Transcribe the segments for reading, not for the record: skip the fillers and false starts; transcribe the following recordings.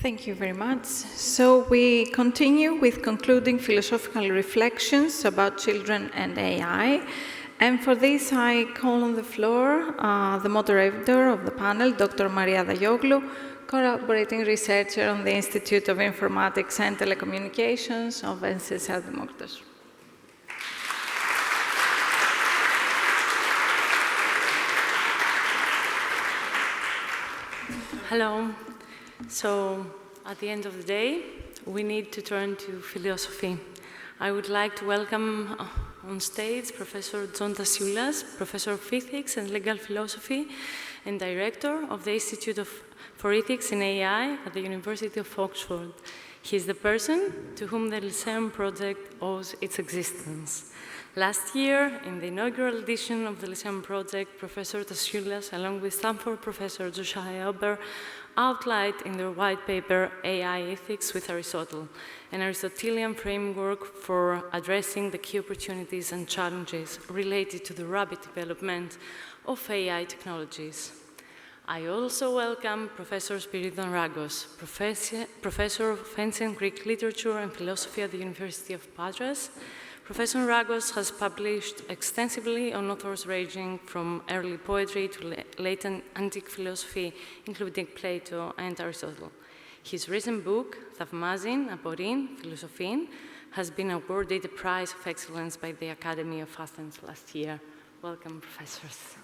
Thank you very much. So we continue with concluding philosophical reflections about children and AI. And for this, I call on the floor the moderator of the panel, Dr. Maria Dayoglu, collaborating researcher on the Institute of Informatics and Telecommunications of NCSR Demokritos. Hello. So, at the end of the day, we need to turn to philosophy. I would like to welcome on stage Professor John Tassioulas, Professor of Ethics and Legal Philosophy and Director of the Institute for Ethics in AI at the University of Oxford. He is the person to whom the Lyceum Project owes its existence. Last year, in the inaugural edition of the Lyceum Project, Professor Tassioulas, along with Stanford Professor Josiah Ober, outlined in their white paper AI Ethics with Aristotle, an Aristotelian framework for addressing the key opportunities and challenges related to the rapid development of AI technologies. I also welcome Professor Spiridon Ragos, Professor of Ancient Greek Literature and Philosophy at the University of Patras. Professor Ragos has published extensively on authors ranging from early poetry to late antique philosophy, including Plato and Aristotle. His recent book, Thαυμάζειν, Απορειν, Philosophine, has been awarded the Prize of Excellence by the Academy of Athens last year. Welcome, professors.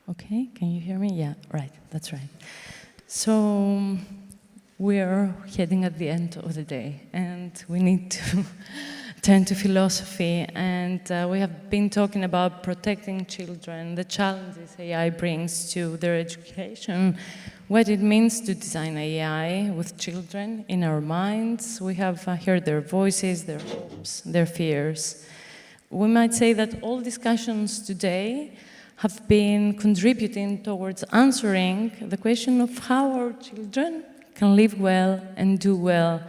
Okay, can you hear me? Yeah, right, that's right. So we are heading at the end of the day, and we need to turn to philosophy. And we have been talking about protecting children, the challenges AI brings to their education, what it means to design AI with children in our minds. We have heard their voices, their hopes, their fears. We might say that all discussions today have been contributing towards answering the question of how our children can live well and do well.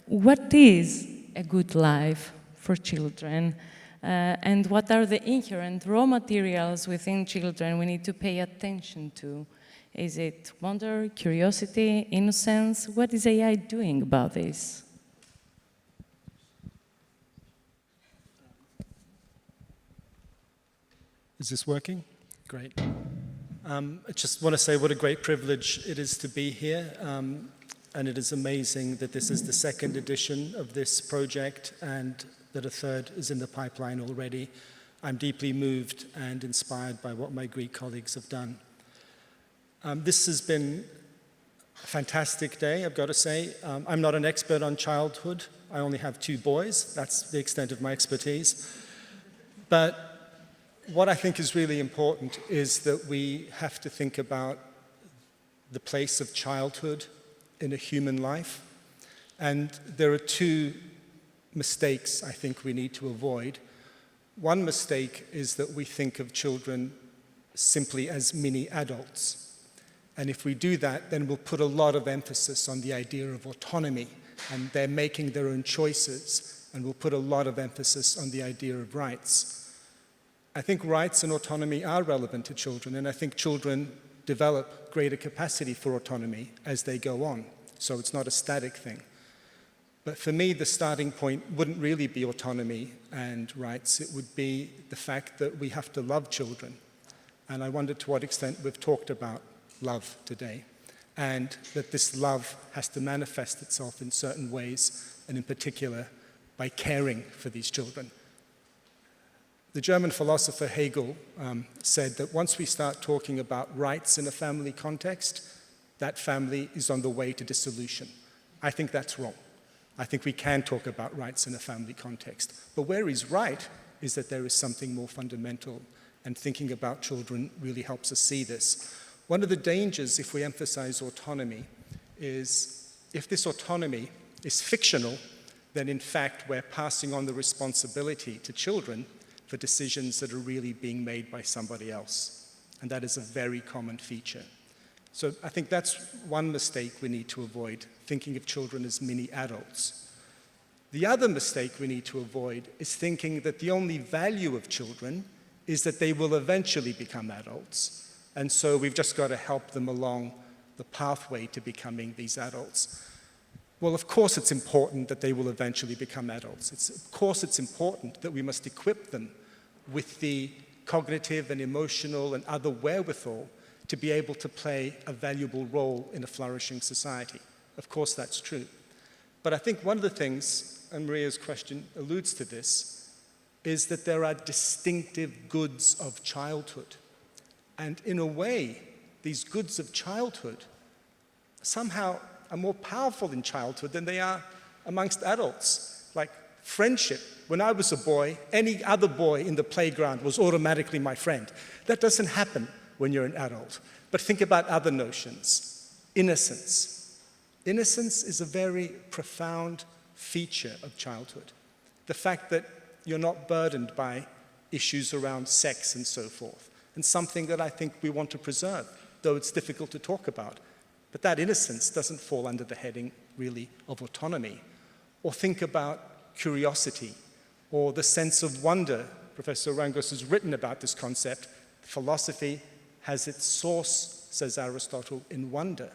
What is a good life for children? And what are the inherent raw materials within children we need to pay attention to? Is it wonder, curiosity, innocence? What is AI doing about this? Is this working? Great. I just want to say what a great privilege it is to be here. And it is amazing that this is the second edition of this project and that a third is in the pipeline already. I'm deeply moved and inspired by what my Greek colleagues have done. This has been a fantastic day, I've got to say. I'm not an expert on childhood. I only have 2 boys. That's the extent of my expertise. But what I think is really important is that we have to think about the place of childhood in a human life. And there are 2 mistakes I think we need to avoid. One mistake is that we think of children simply as mini adults. And if we do that, then we'll put a lot of emphasis on the idea of autonomy, and they're making their own choices, and we'll put a lot of emphasis on the idea of rights. I think rights and autonomy are relevant to children, and I think children develop greater capacity for autonomy as they go on. So it's not a static thing. But for me, the starting point wouldn't really be autonomy and rights. It would be the fact that we have to love children. And I wonder to what extent we've talked about love today, and that this love has to manifest itself in certain ways, and in particular, by caring for these children. The German philosopher Hegel said that once we start talking about rights in a family context, that family is on the way to dissolution. I think that's wrong. I think we can talk about rights in a family context. But where he's right is that there is something more fundamental, and thinking about children really helps us see this. One of the dangers if we emphasize autonomy is if this autonomy is fictional, then in fact we're passing on the responsibility to children for decisions that are really being made by somebody else. And that is a very common feature. So I think that's one mistake we need to avoid, thinking of children as mini adults. The other mistake we need to avoid is thinking that the only value of children is that they will eventually become adults. And so we've just got to help them along the pathway to becoming these adults. Well, of course it's important that they will eventually become adults. Of course it's important that we must equip them with the cognitive and emotional and other wherewithal to be able to play a valuable role in a flourishing society. Of course that's true. But I think one of the things, and Maria's question alludes to this, is that there are distinctive goods of childhood. And in a way, these goods of childhood somehow are more powerful in childhood than they are amongst adults. Like friendship. When I was a boy, any other boy in the playground was automatically my friend. That doesn't happen when you're an adult. But think about other notions. Innocence. Innocence is a very profound feature of childhood. The fact that you're not burdened by issues around sex and so forth. And something that I think we want to preserve, though it's difficult to talk about. But that innocence doesn't fall under the heading, really, of autonomy. Or think about curiosity, or the sense of wonder. Professor Rangos has written about this concept. Philosophy has its source, says Aristotle, in wonder.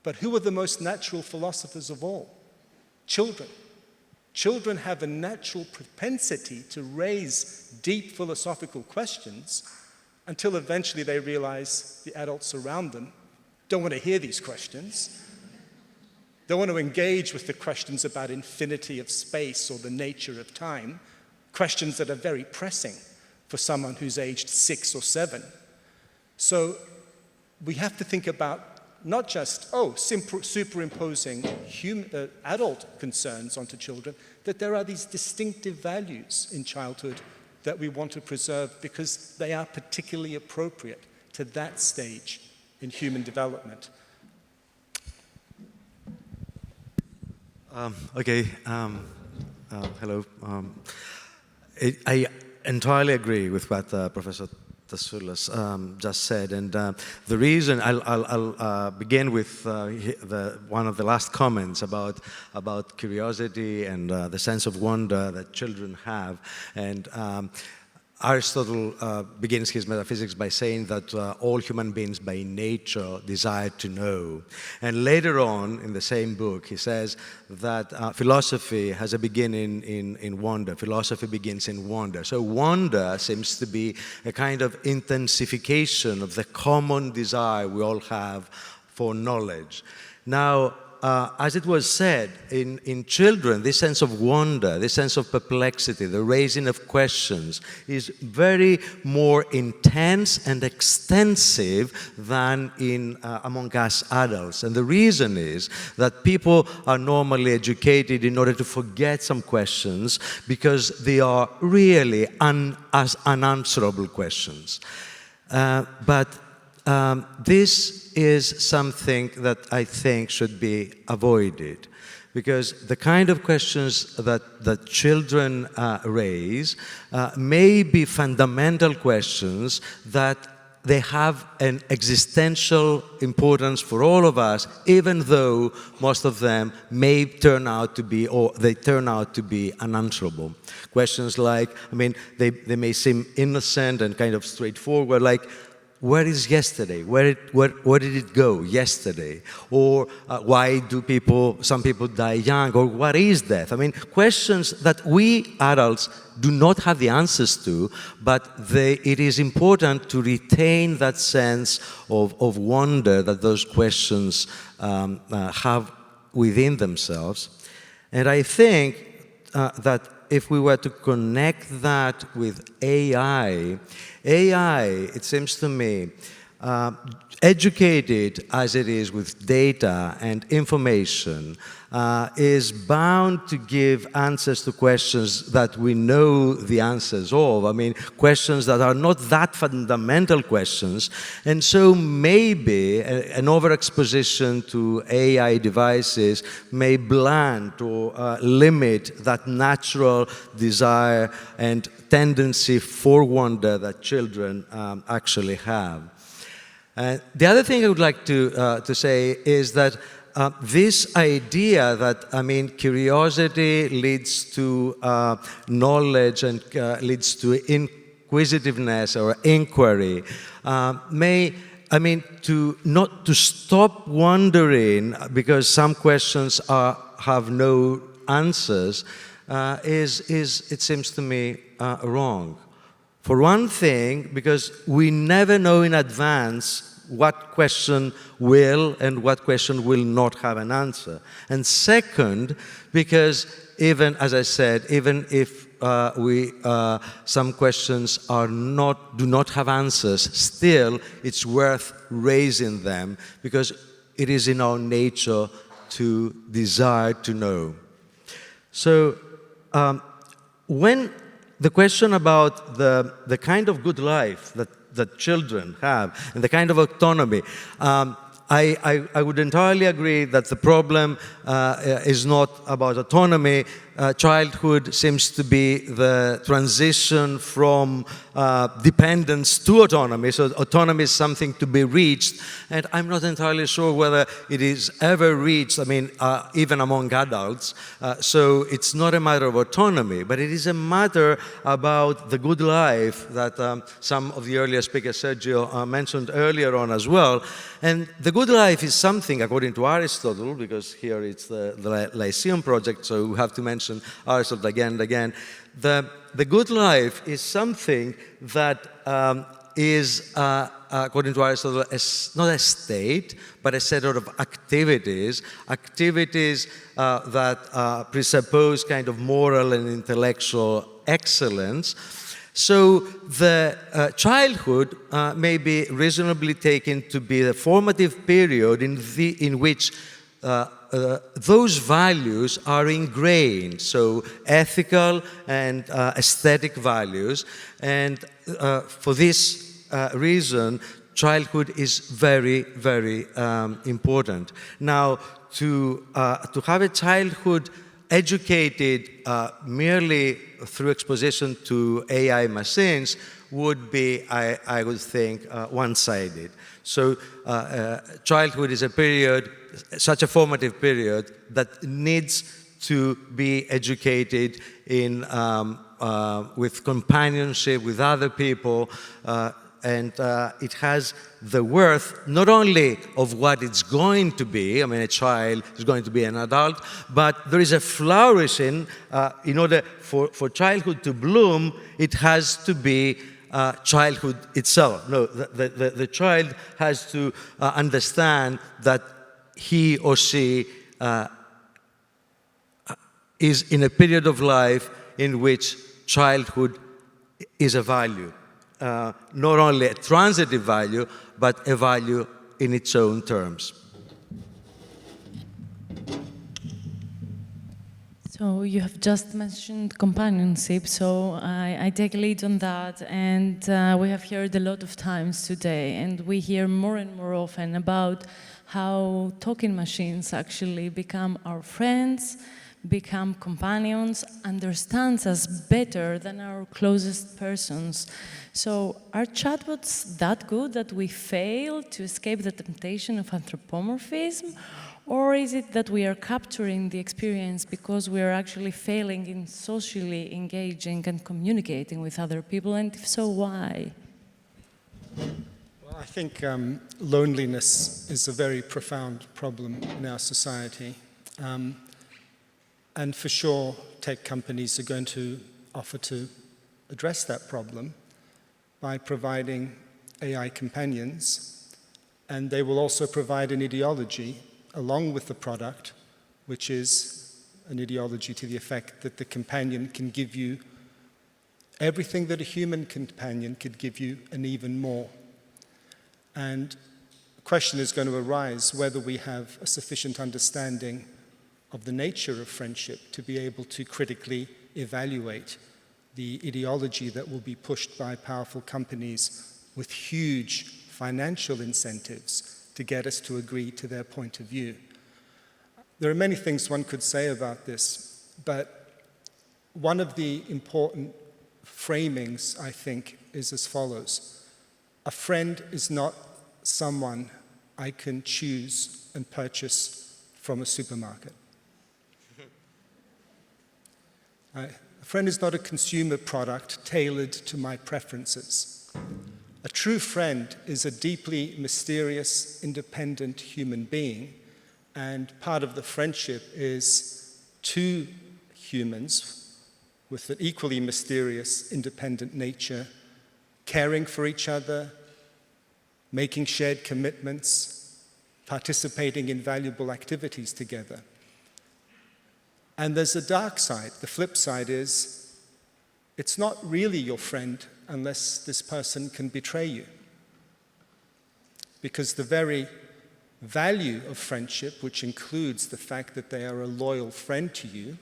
But who are the most natural philosophers of all? Children. Children have a natural propensity to raise deep philosophical questions until eventually they realize the adults around them don't want to hear these questions. Don't want to engage with the questions about infinity of space or the nature of time, questions that are very pressing for someone who's aged 6 or 7. So we have to think about not just, superimposing adult concerns onto children, that there are these distinctive values in childhood that we want to preserve because they are particularly appropriate to that stage in human development. Hello. I entirely agree with what Professor Tassoulas just said, and the reason I'll begin with one of the last comments about curiosity and the sense of wonder that children have, and Aristotle begins his metaphysics by saying that all human beings by nature desire to know. And later on in the same book, he says that philosophy has a beginning in wonder. Philosophy begins in wonder. So wonder seems to be a kind of intensification of the common desire we all have for knowledge. Now, as it was said, in children, this sense of wonder, this sense of perplexity, the raising of questions is very more intense and extensive than among us adults. And the reason is that people are normally educated in order to forget some questions because they are really unanswerable questions. This is something that I think should be avoided, because the kind of questions that children raise may be fundamental questions that they have an existential importance for all of us, even though most of them may turn out to be, or they turn out to be unanswerable. Questions like, they may seem innocent and kind of straightforward, like, where is yesterday? Where did it go yesterday? Or why do some people die young? Or what is death? Questions that we adults do not have the answers to, but it is important to retain that sense of wonder that those questions have within themselves. And I think that if we were to connect that with AI, it seems to me, educated as it is with data and information, is bound to give answers to questions that we know the answers of. Questions that are not that fundamental questions. And so maybe an overexposition to AI devices may blunt or limit that natural desire and tendency for wonder that children actually have. The other thing I would like to say is that this idea that, I mean, curiosity leads to knowledge and leads to inquisitiveness or inquiry not to stop wondering because some questions have no answers it seems to me wrong. For one thing, because we never know in advance what question will and what question will not have an answer. And second, because even, as I said, even if some questions do not have answers, still it's worth raising them because it is in our nature to desire to know. So when the question about the kind of good life that children have and the kind of autonomy, I would entirely agree that the problem is not about autonomy. Childhood seems to be the transition from dependence to autonomy. So autonomy is something to be reached, and I'm not entirely sure whether it is ever reached, I mean, even among adults. So it's not a matter of autonomy, but it is a matter about the good life that some of the earlier speakers, Sergio, mentioned earlier on as well. And the good life is something, according to Aristotle, because here it's the Lyceum Project, so we have to mention Aristotle again and again. The good life is something that is, according to Aristotle, not a state, but a set of activities that presuppose kind of moral and intellectual excellence. So the childhood may be reasonably taken to be the formative period in which those values are ingrained, so ethical and aesthetic values. And for this reason, childhood is very, very important. Now, to have a childhood educated merely through exposition to AI machines would be, I would think, one-sided. So childhood is a period, such a formative period, that needs to be educated in with companionship with other people, and it has the worth not only of what it's going to be, I mean, a child is going to be an adult, but there is a flourishing. In order for childhood to bloom, it has to be childhood itself. No, the child has to understand that he or she is in a period of life in which childhood is a value. Not only a transitive value, but a value in its own terms. So you have just mentioned companionship, so I take a lead on that, and we have heard a lot of times today, and we hear more and more often about how talking machines actually become our friends, become companions, understands us better than our closest persons. So are chatbots that good that we fail to escape the temptation of anthropomorphism? Or is it that we are capturing the experience because we are actually failing in socially engaging and communicating with other people? And if so, why? Well, I think loneliness is a very profound problem in our society. And for sure, tech companies are going to offer to address that problem by providing AI companions, and they will also provide an ideology along with the product, which is an ideology to the effect that the companion can give you everything that a human companion could give you and even more. And the question is going to arise whether we have a sufficient understanding of the nature of friendship to be able to critically evaluate the ideology that will be pushed by powerful companies with huge financial incentives to get us to agree to their point of view. There are many things one could say about this, but one of the important framings, I think, is as follows. A friend is not someone I can choose and purchase from a supermarket. A friend is not a consumer product tailored to my preferences. A true friend is a deeply mysterious, independent human being, and part of the friendship is two humans with an equally mysterious, independent nature, caring for each other, making shared commitments, participating in valuable activities together. And there's a dark side. The flip side is, it's not really your friend unless this person can betray you. Because the very value of friendship, which includes the fact that they are a loyal friend to you,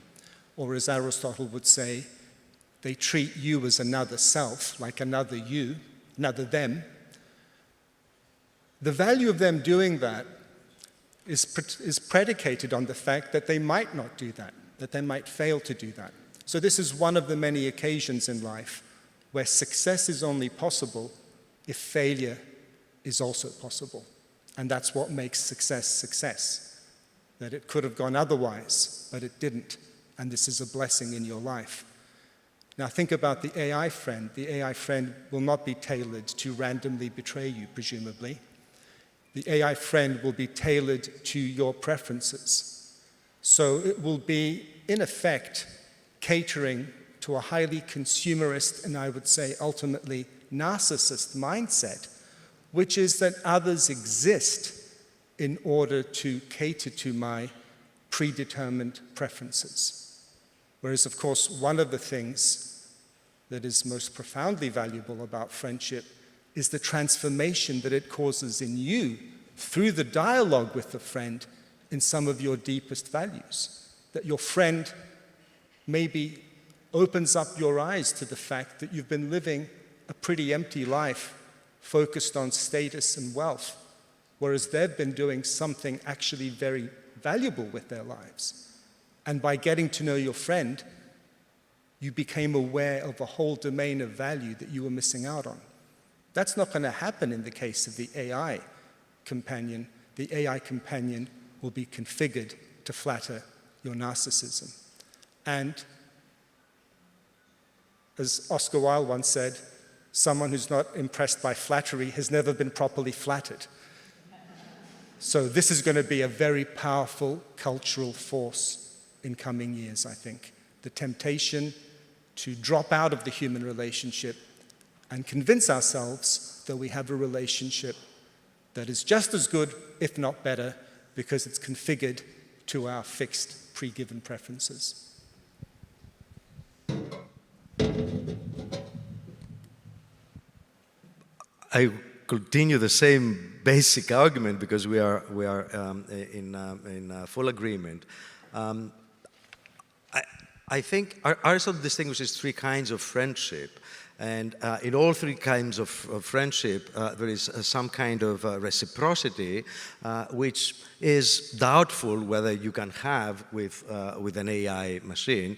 or as Aristotle would say, they treat you as another self, like another you, another them. The value of them doing that is predicated on the fact that they might not do that they might fail to do that. So this is one of the many occasions in life where success is only possible if failure is also possible. And that's what makes success success. That it could have gone otherwise, but it didn't. And this is a blessing in your life. Now think about the AI friend. The AI friend will not be tailored to randomly betray you, presumably. The AI friend will be tailored to your preferences. So it will be, in effect, catering to a highly consumerist and I would say ultimately narcissist mindset, which is that others exist in order to cater to my predetermined preferences. Whereas, of course, one of the things that is most profoundly valuable about friendship is the transformation that it causes in you through the dialogue with the friend in some of your deepest values. That your friend maybe opens up your eyes to the fact that you've been living a pretty empty life focused on status and wealth, whereas they've been doing something actually very valuable with their lives. And by getting to know your friend, you became aware of a whole domain of value that you were missing out on. That's not going to happen in the case of the AI companion. The AI companion will be configured to flatter your narcissism. And as Oscar Wilde once said, someone who's not impressed by flattery has never been properly flattered. So this is going to be a very powerful cultural force in coming years, I think. The temptation to drop out of the human relationship and convince ourselves that we have a relationship that is just as good, if not better, because it's configured to our fixed, pre-given preferences. I continue the same basic argument because we are in full agreement. I think Aristotle distinguishes three kinds of friendship. And in all three kinds of friendship, there is some kind of reciprocity, which is doubtful whether you can have with an AI machine.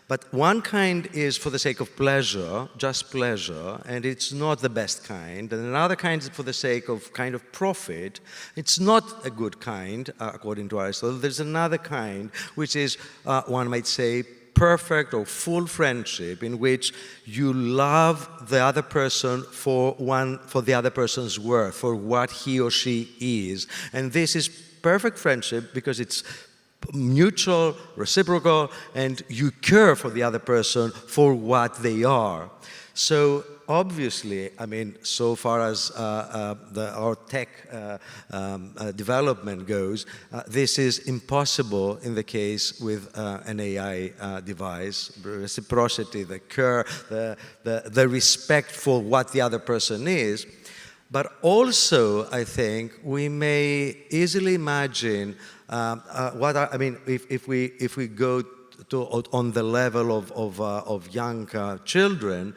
But one kind is for the sake of pleasure, just pleasure, and it's not the best kind. And another kind is for the sake of kind of profit. It's not a good kind, according to Aristotle. There's another kind, which is, one might say, perfect or full friendship in which you love the other person for the other person's worth, for what he or she is. And this is perfect friendship because it's mutual, reciprocal, and you care for the other person for what they are. So obviously, I mean, so far as our tech development goes, this is impossible in the case with an AI device. Reciprocity, the care, the respect for what the other person is. But also, I think, we may easily imagine if we go to on the level of young children,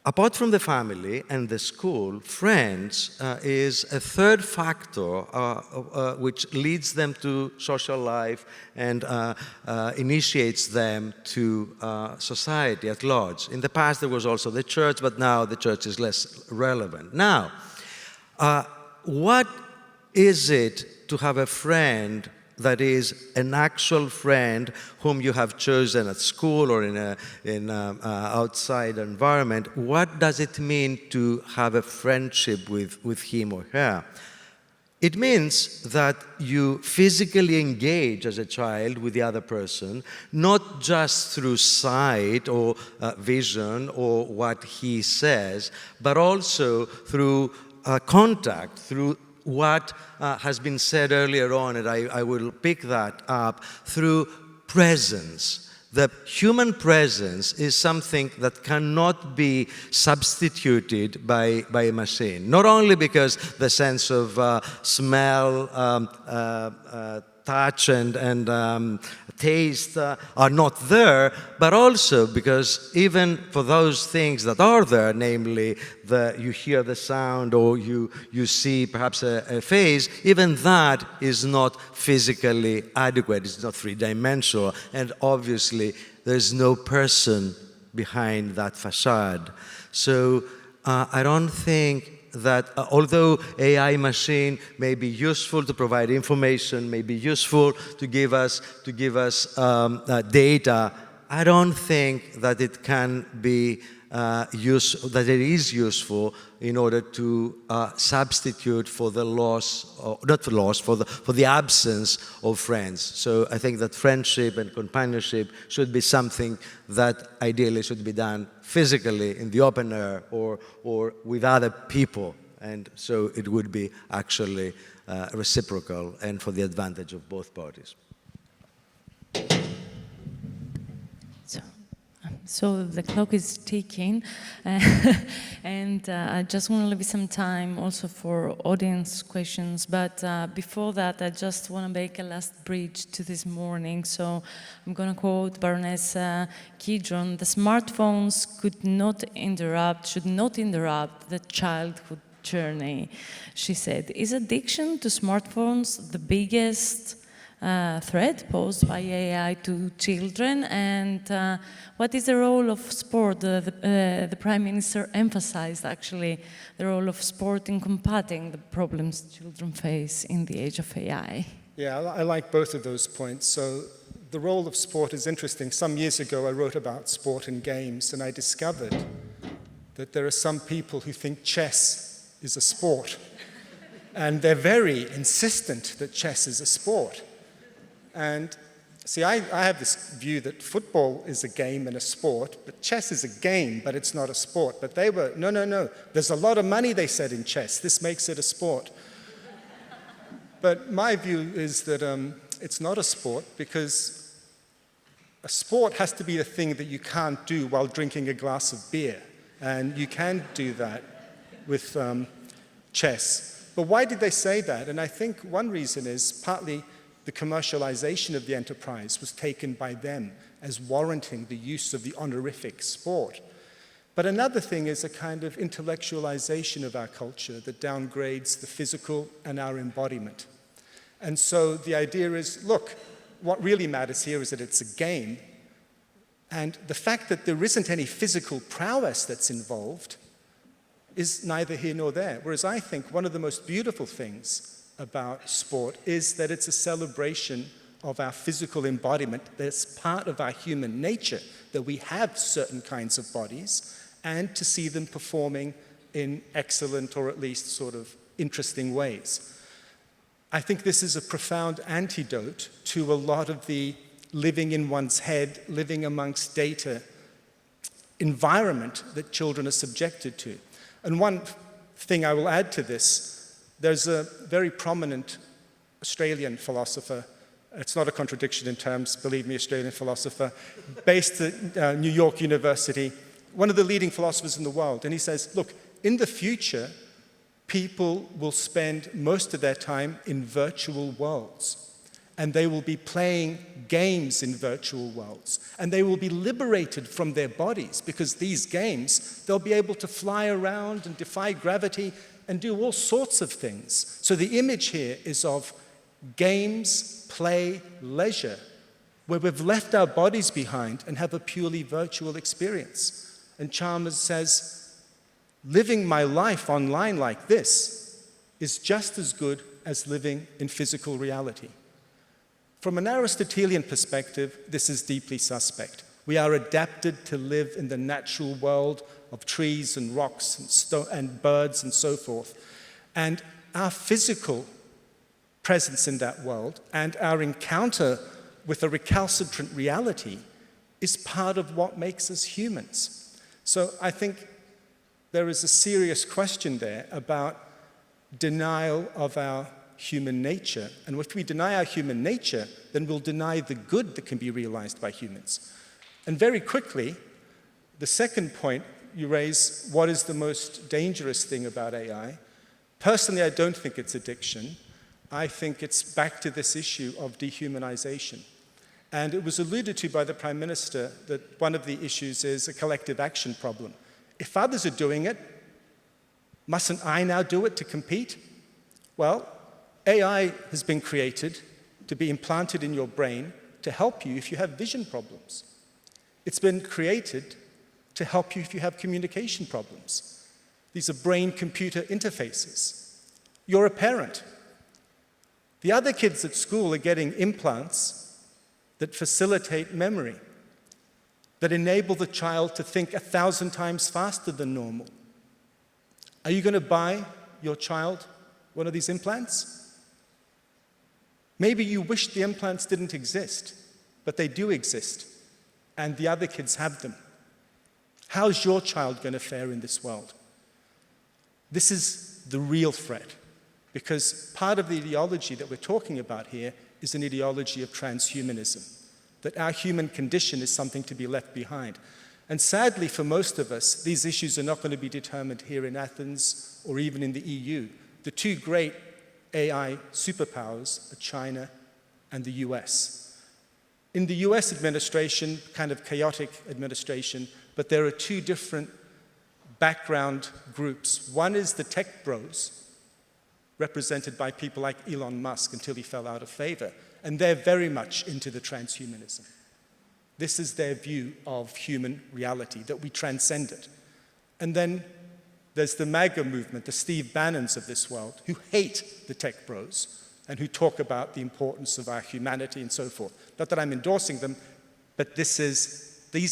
apart from the family and the school, friends is a third factor which leads them to social life and initiates them to society at large. In the past, there was also the church, but now the church is less relevant. Now, What is it to have a friend that is an actual friend whom you have chosen at school or in an outside environment? What does it mean to have a friendship with him or her? It means that you physically engage as a child with the other person, not just through sight or vision or what he says, but also through contact, through what has been said earlier on, and I will pick that up, through presence. The human presence is something that cannot be substituted by a machine. Not only because the sense of smell, touch, and taste are not there, but also because even for those things that are there, namely you hear the sound or you see perhaps a face, even that is not physically adequate, it's not three-dimensional, and obviously there's no person behind that facade. So I don't think that although AI machine may be useful to provide information, may be useful to give us data, I don't think that it can be that it is useful in order to substitute for the loss, or not for loss, for the absence of friends. So I think that friendship and companionship should be something that ideally should be done physically in the open air or with other people. And so it would be actually reciprocal and for the advantage of both parties. So the clock is ticking, and I just want to leave some time also for audience questions. But before that, I just want to make a last bridge to this morning. So I'm going to quote Baroness Kidron: "The smartphones should not interrupt the childhood journey," she said. Is addiction to smartphones the biggest threat posed by AI to children, and what is the role of sport? The Prime Minister emphasized actually the role of sport in combating the problems children face in the age of AI. Yeah, I like both of those points. So the role of sport is interesting. Some years ago I wrote about sport and games, and I discovered that there are some people who think chess is a sport, and they're very insistent that chess is a sport. And see, I have this view that football is a game and a sport, but chess is a game, but it's not a sport. But they were, no, there's a lot of money, they said, in chess. This makes it a sport. But my view is that it's not a sport, because a sport has to be the thing that you can't do while drinking a glass of beer. And you can do that with chess. But why did they say that? And I think one reason is partly the commercialization of the enterprise was taken by them as warranting the use of the honorific sport. But another thing is a kind of intellectualization of our culture that downgrades the physical and our embodiment. And so the idea is, look, what really matters here is that it's a game, and the fact that there isn't any physical prowess that's involved is neither here nor there. Whereas I think one of the most beautiful things about sport is that it's a celebration of our physical embodiment, that's part of our human nature, that we have certain kinds of bodies, and to see them performing in excellent or at least sort of interesting ways. I think this is a profound antidote to a lot of the living in one's head, living amongst data environment that children are subjected to. And one thing I will add to this, there's a very prominent Australian philosopher, it's not a contradiction in terms, believe me, Australian philosopher, based at New York University, one of the leading philosophers in the world, and he says, look, in the future, people will spend most of their time in virtual worlds, and they will be playing games in virtual worlds, and they will be liberated from their bodies, because these games, they'll be able to fly around and defy gravity and do all sorts of things. So the image here is of games, play, leisure, where we've left our bodies behind and have a purely virtual experience. And Chalmers says, living my life online like this is just as good as living in physical reality. From an Aristotelian perspective, this is deeply suspect. We are adapted to live in the natural world of trees and rocks and birds and so forth. And our physical presence in that world and our encounter with a recalcitrant reality is part of what makes us humans. So I think there is a serious question there about denial of our human nature. And if we deny our human nature, then we'll deny the good that can be realized by humans. And very quickly, the second point you raise, what is the most dangerous thing about AI? Personally, I don't think it's addiction. I think it's back to this issue of dehumanization. And it was alluded to by the Prime Minister that one of the issues is a collective action problem. If others are doing it, mustn't I now do it to compete? Well, AI has been created to be implanted in your brain to help you if you have vision problems. It's been created to help you if you have communication problems. These are brain-computer interfaces. You're a parent. The other kids at school are getting implants that facilitate memory, that enable the child to think 1,000 times faster than normal. Are you going to buy your child one of these implants? Maybe you wish the implants didn't exist, but they do exist, and the other kids have them. How's your child going to fare in this world? This is the real threat, because part of the ideology that we're talking about here is an ideology of transhumanism, that our human condition is something to be left behind. And sadly, for most of us, these issues are not going to be determined here in Athens or even in the EU. The two great AI superpowers are China and the US. In the US administration, kind of chaotic administration, but there are two different background groups. One is the tech bros, represented by people like Elon Musk until he fell out of favor, and they're very much into the transhumanism. This is their view of human reality, that we transcend it. And then there's the MAGA movement, the Steve Bannons of this world, who hate the tech bros and who talk about the importance of our humanity and so forth. Not that I'm endorsing them, but these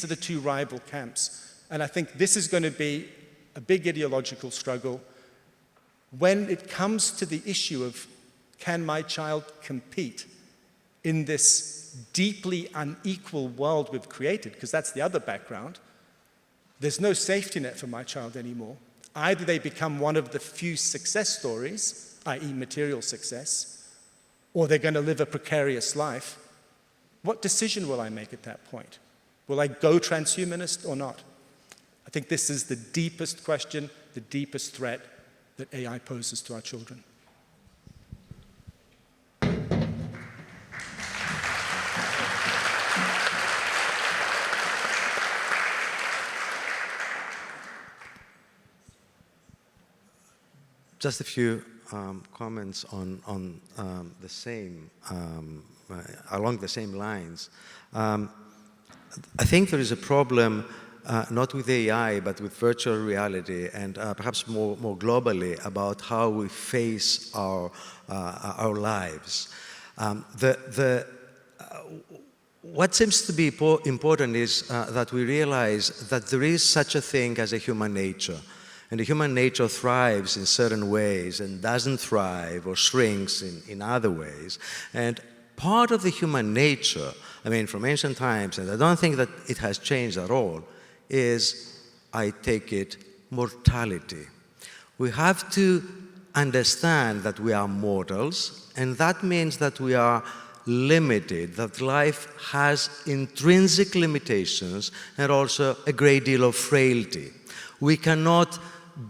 are the two rival camps. And I think this is going to be a big ideological struggle when it comes to the issue of, can my child compete in this deeply unequal world we've created? Because that's the other background. There's no safety net for my child anymore. Either they become one of the few success stories, i.e. material success, or they're going to live a precarious life. What decision will I make at that point? Will I go transhumanist or not? I think this is the deepest question, the deepest threat that AI poses to our children. Just a few comments on the same, along the same lines. I think there is a problem not with AI, but with virtual reality, and perhaps more globally about how we face our lives. What seems to be important is that we realize that there is such a thing as a human nature. And the human nature thrives in certain ways and doesn't thrive or shrinks in other ways. And part of the human nature, I mean, from ancient times, and I don't think that it has changed at all, is, I take it, mortality. We have to understand that we are mortals, and that means that we are limited, that life has intrinsic limitations and also a great deal of frailty. We cannot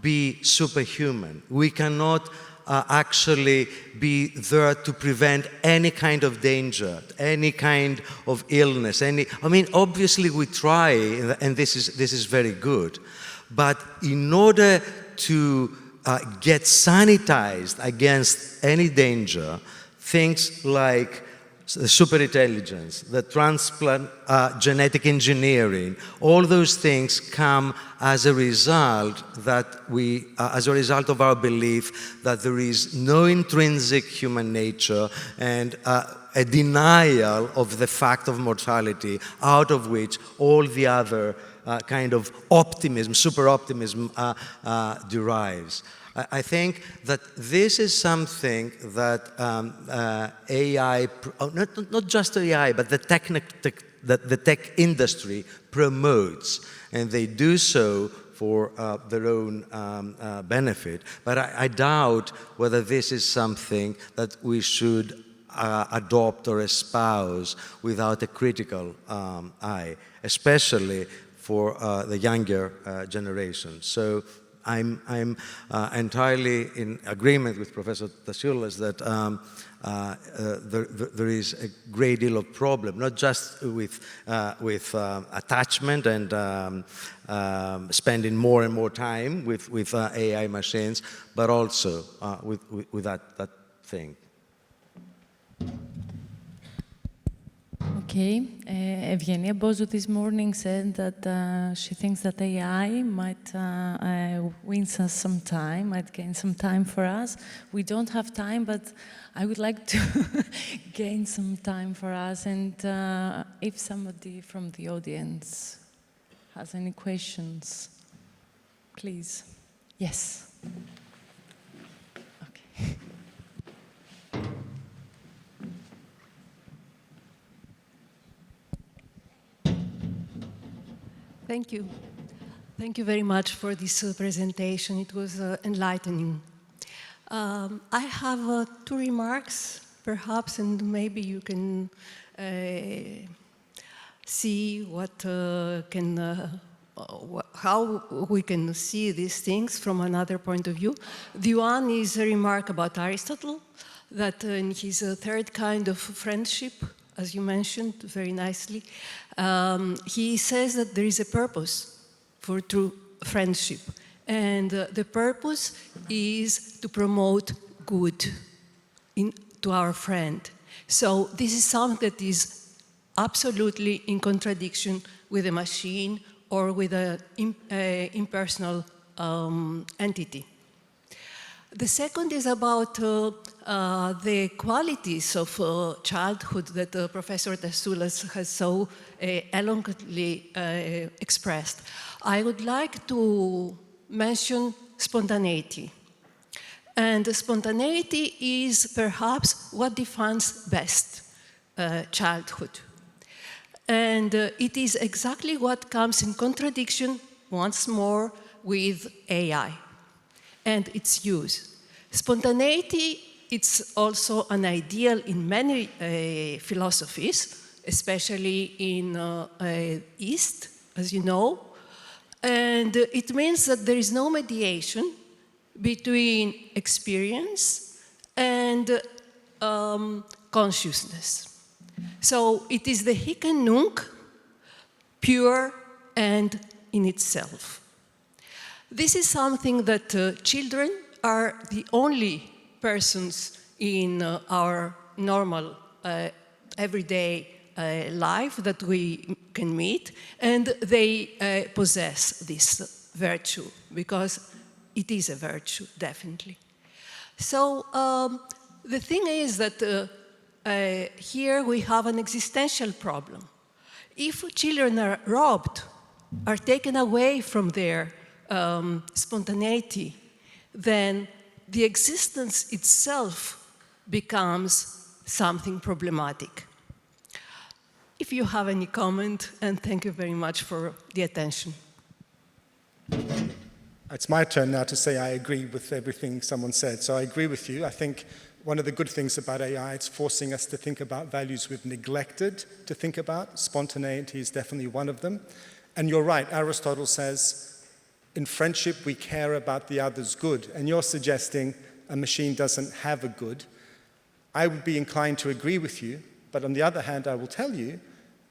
be superhuman. We cannot actually be there to prevent any kind of danger, any kind of illness. I mean, obviously we try, and this is very good. But in order to get sanitized against any danger, things like the superintelligence, the transplant genetic engineering, all those things come as a result that as a result of our belief that there is no intrinsic human nature and a denial of the fact of mortality, out of which all the other kind of optimism, super optimism derives. I think that this is something that AI, not just AI, but the tech industry promotes, and they do so for their own benefit. But I doubt whether this is something that we should adopt or espouse without a critical eye, especially for the younger generation. So I'm entirely in agreement with Professor Tassioulas that there is a great deal of problem, not just with attachment and spending more and more time with AI machines, but also with that thing. Okay, Evgenia Bozo this morning said that she thinks that AI might win us some time, might gain some time for us. We don't have time, but I would like to gain some time for us. And if somebody from the audience has any questions, please. Yes. Okay. Thank you. Thank you very much for this presentation. It was enlightening. I have 2 remarks, perhaps, and maybe you can see how we can see these things from another point of view. The one is a remark about Aristotle, that in his third kind of friendship, as you mentioned very nicely, he says that there is a purpose for true friendship. And the purpose is to promote good to our friend. So this is something that is absolutely in contradiction with a machine or with an impersonal entity. The second is about the qualities of childhood that Professor Tassioulas has so eloquently expressed. I would like to mention spontaneity. And spontaneity is perhaps what defines best childhood. And it is exactly what comes in contradiction, once more, with AI and its use. Spontaneity, it's also an ideal in many philosophies, especially in East, as you know. And it means that there is no mediation between experience and consciousness. So it is the hic and nunc, pure and in itself. This is something that children are the only persons in our normal everyday life that we can meet, and they possess this virtue because it is a virtue, definitely. So the thing is that here we have an existential problem. If children are robbed, are taken away from their spontaneity, then the existence itself becomes something problematic. If you have any comment, and thank you very much for the attention. It's my turn now to say I agree with everything someone said. So I agree with you. I think one of the good things about AI, it's forcing us to think about values we've neglected to think about. Spontaneity is definitely one of them. And you're right, Aristotle says, in friendship, we care about the other's good. And you're suggesting a machine doesn't have a good. I would be inclined to agree with you. But on the other hand, I will tell you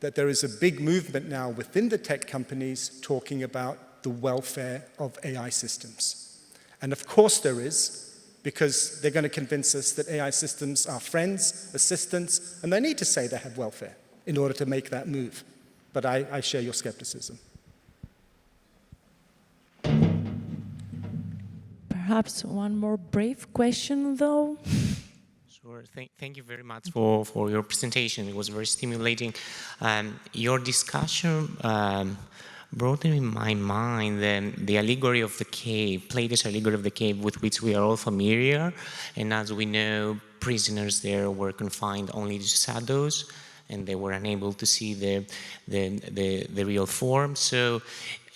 that there is a big movement now within the tech companies talking about the welfare of AI systems. And of course there is, because they're going to convince us that AI systems are friends, assistants, and they need to say they have welfare in order to make that move. But I share your skepticism. Perhaps one more brief question, though. Sure. Thank you very much for your presentation. It was very stimulating. Your discussion brought in my mind the allegory of the cave, Plato's allegory of the cave, with which we are all familiar. And as we know, prisoners there were confined only to shadows, and they were unable to see the real form. So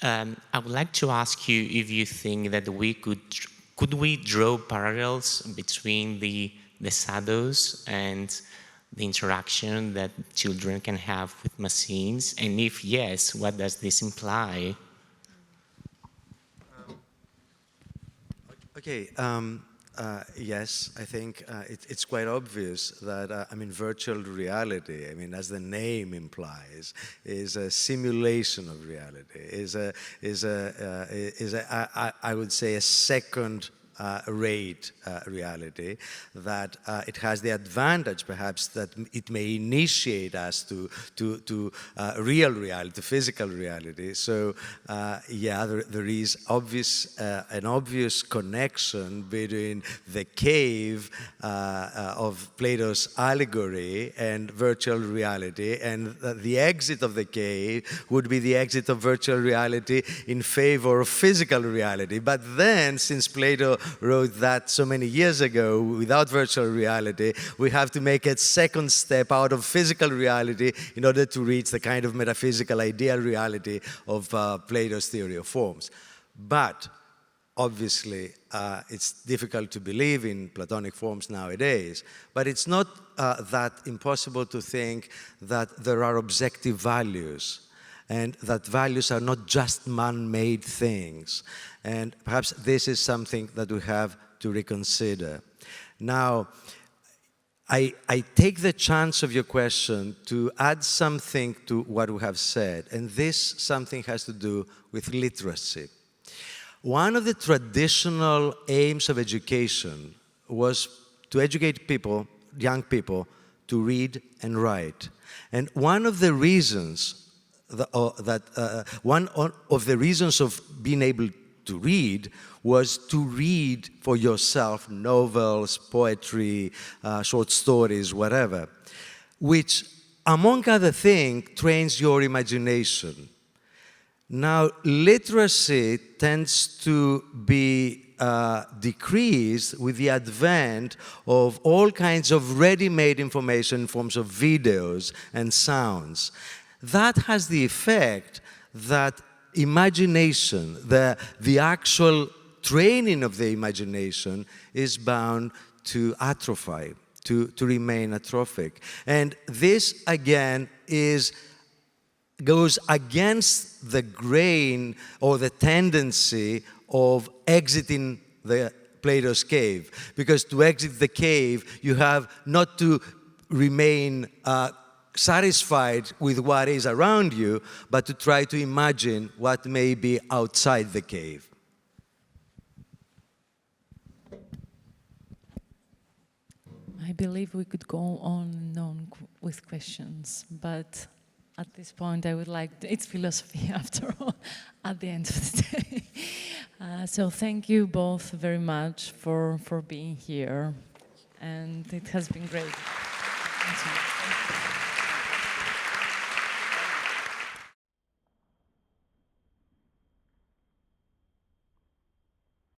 I would like to ask you if you think that we could we draw parallels between the shadows and the interaction that children can have with machines? And if yes, what does this imply? Okay, yes, I think it's quite obvious that, virtual reality, as the name implies, is a simulation of reality, I would say, a second rate reality, that it has the advantage, perhaps, that it may initiate us to real reality, to physical reality. So, yeah, there is an obvious connection between the cave of Plato's allegory and virtual reality, and the exit of the cave would be the exit of virtual reality in favor of physical reality. But then, since Plato wrote that so many years ago, without virtual reality, we have to make a second step out of physical reality in order to reach the kind of metaphysical ideal reality of Plato's theory of forms. But obviously, it's difficult to believe in Platonic forms nowadays, but it's not that impossible to think that there are objective values, and that values are not just man-made things. And perhaps this is something that we have to reconsider. Now, I take the chance of your question to add something to what we have said, and this something has to do with literacy. One of the traditional aims of education was to educate people, young people, to read and write. And one of the reasons one of the reasons of being able to read was to read for yourself novels, poetry, short stories, whatever, which, among other things, trains your imagination. Now, literacy tends to be decreased with the advent of all kinds of ready-made information in forms of videos and sounds. That has the effect that imagination, the actual training of the imagination, is bound to atrophy, to remain atrophic. And this, again, goes against the grain or the tendency of exiting Plato's cave. Because to exit the cave, you have not to remain satisfied with what is around you, but to try to imagine what may be outside the cave. I believe we could go on and on with questions, but at this point I would like, it's philosophy after all, at the end of the day. So thank you both very much for being here, and it has been great. Thank you.